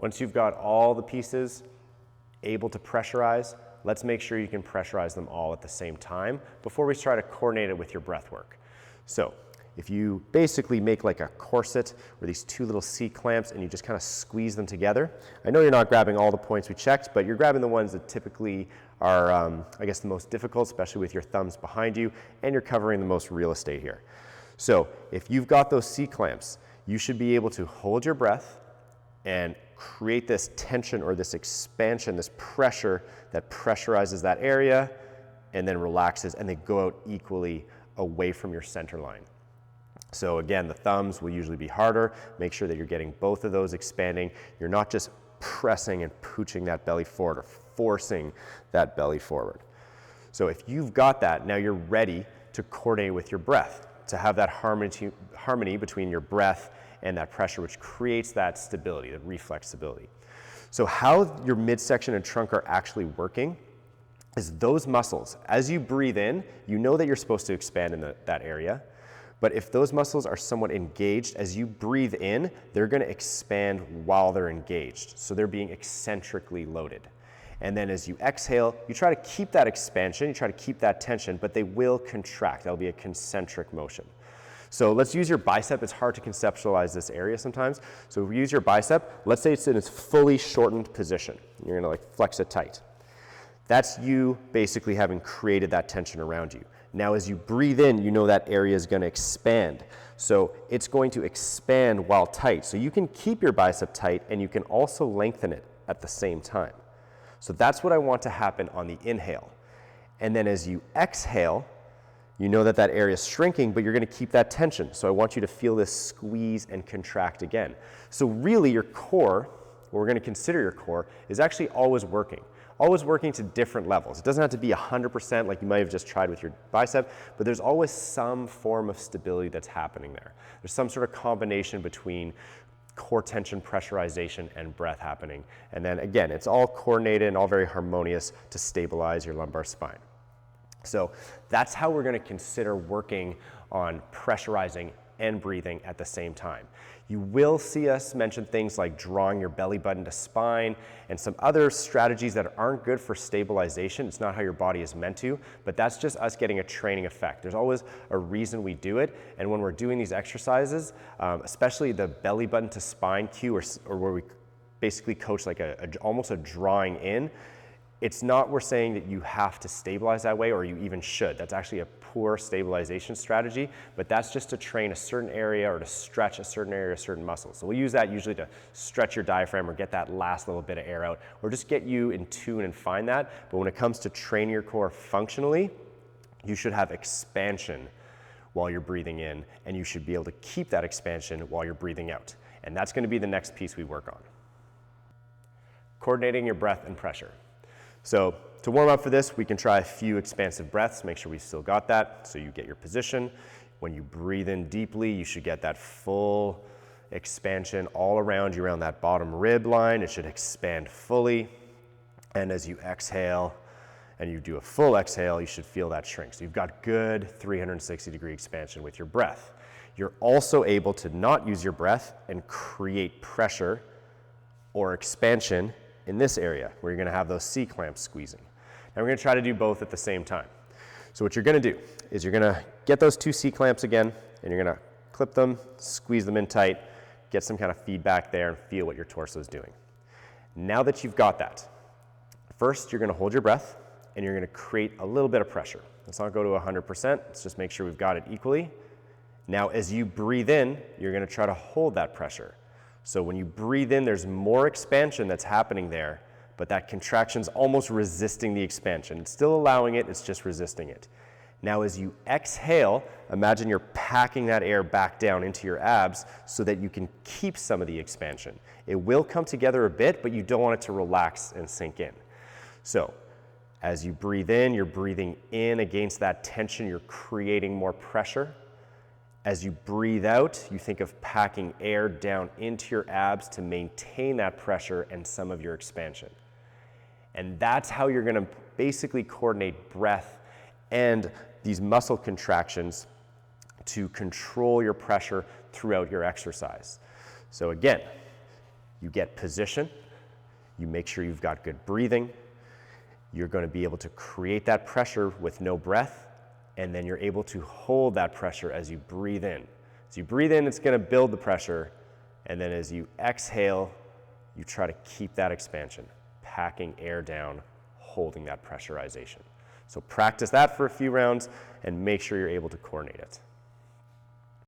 Once you've got all the pieces able to pressurize, let's make sure you can pressurize them all at the same time before we try to coordinate it with your breath work. So if you basically make like a corset or these two little C-clamps and you just kind of squeeze them together, I know you're not grabbing all the points we checked, but you're grabbing the ones that typically are, I guess, the most difficult, especially with your thumbs behind you, and you're covering the most real estate here. So if you've got those C-clamps, you should be able to hold your breath and create this tension or this expansion, this pressure that pressurizes that area and then relaxes, and they go out equally away from your center line. So again, the thumbs will usually be harder. Make sure that you're getting both of those expanding. You're not just pressing and pooching that belly forward or forcing that belly forward. So if you've got that, now you're ready to coordinate with your breath, to have that harmony between your breath and that pressure, which creates that stability, that reflex stability. So how your midsection and trunk are actually working is those muscles, as you breathe in, you know that you're supposed to expand in that area. But if those muscles are somewhat engaged, as you breathe in, they're going to expand while they're engaged. So they're being eccentrically loaded. And then as you exhale, you try to keep that expansion, you try to keep that tension, but they will contract. That'll be a concentric motion. So let's use your bicep. It's hard to conceptualize this area sometimes. So if we use your bicep, let's say it's in its fully shortened position. You're going to like flex it tight. That's you basically having created that tension around you. Now as you breathe in, you know that area is going to expand. So it's going to expand while tight. So you can keep your bicep tight and you can also lengthen it at the same time. So that's what I want to happen on the inhale. And then as you exhale, you know that that area is shrinking, but you're going to keep that tension. So I want you to feel this squeeze and contract again. So really your core, what we're going to consider your core, is actually always working to different levels. It doesn't have to be 100% like you might have just tried with your bicep, but there's always some form of stability that's happening there. There's some sort of combination between core tension, pressurization, and breath happening. And then again, it's all coordinated and all very harmonious to stabilize your lumbar spine. So that's how we're going to consider working on pressurizing and breathing at the same time. You will see us mention things like drawing your belly button to spine and some other strategies that aren't good for stabilization. It's not how your body is meant to, but that's just us getting a training effect. There's always a reason we do it, and when we're doing these exercises, especially the belly button to spine cue or where we basically coach like almost a drawing in, it's not we're saying that you have to stabilize that way or you even should. That's actually a poor stabilization strategy, but that's just to train a certain area or to stretch a certain area, certain muscles. So we'll use that usually to stretch your diaphragm or get that last little bit of air out or just get you in tune and find that. But when it comes to training your core functionally, you should have expansion while you're breathing in, and you should be able to keep that expansion while you're breathing out. And that's going to be the next piece we work on. Coordinating your breath and pressure. So to warm up for this, we can try a few expansive breaths, make sure we still got that, so you get your position. When you breathe in deeply, you should get that full expansion all around you, around that bottom rib line. It should expand fully. And as you exhale, and you do a full exhale, you should feel that shrink. So you've got good 360-degree expansion with your breath. You're also able to not use your breath and create pressure or expansion in this area where you're going to have those C-clamps squeezing. Now we're going to try to do both at the same time. So what you're going to do is you're going to get those two C-clamps again, and you're going to clip them, squeeze them in tight, get some kind of feedback there and feel what your torso is doing. Now that you've got that, first you're going to hold your breath and you're going to create a little bit of pressure. Let's not go to 100%, let's just make sure we've got it equally. Now as you breathe in, you're going to try to hold that pressure. So when you breathe in, there's more expansion that's happening there, but that contraction's almost resisting the expansion. It's still allowing it, it's just resisting it. Now as you exhale, imagine you're packing that air back down into your abs so that you can keep some of the expansion. It will come together a bit, but you don't want it to relax and sink in. So as you breathe in, you're breathing in against that tension, you're creating more pressure. As you breathe out, you think of packing air down into your abs to maintain that pressure and some of your expansion. And that's how you're going to basically coordinate breath and these muscle contractions to control your pressure throughout your exercise. So again, You get position, you make sure you've got good breathing, you're going to be able to create that pressure with no breath, and then you're able to hold that pressure as you breathe in. As you breathe in, it's going to build the pressure, and then as you exhale, you try to keep that expansion, packing air down, holding that pressurization. So practice that for a few rounds and make sure you're able to coordinate it.